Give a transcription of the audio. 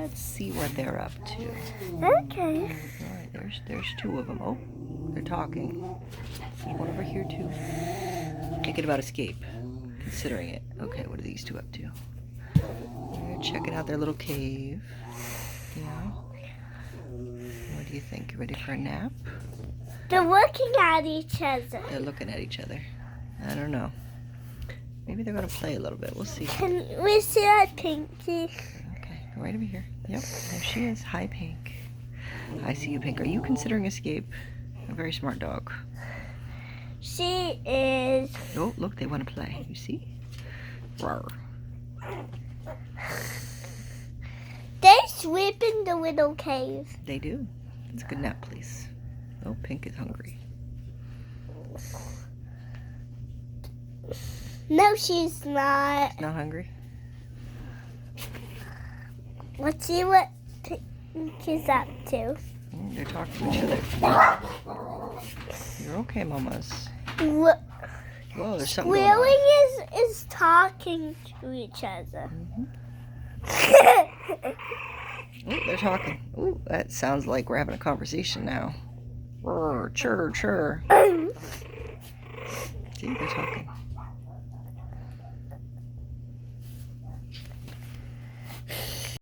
Let's see what they're up to. Okay. All right, there's two of them. Oh, they're talking. There's one over here too. Thinking about escape. Considering it. Okay, what are these two up to? They're checking out their little cave. Yeah. What do you think? You ready for a nap? They're looking at each other. They're looking at each other. I don't know. Maybe they're going to play a little bit. We'll see. Can we see that Pinky? Okay, go right over here. Yep, there she is. Hi, Pink. I see you, Pink. Are you considering escape? A very smart dog. She is. Oh, look, they want to play. You see? Rawr. They sleep in the little cave. They do. It's a good nap, please. Oh, Pink is hungry. No, she's not. She's not hungry? Let's see what Pink is up to. They're talking to each other. You're okay, mamas. Whoa, There's something going on. Squealing is talking to each other. Oh, they're talking. Ooh, that sounds like we're having a conversation now. Chur, chur. See, they're talking.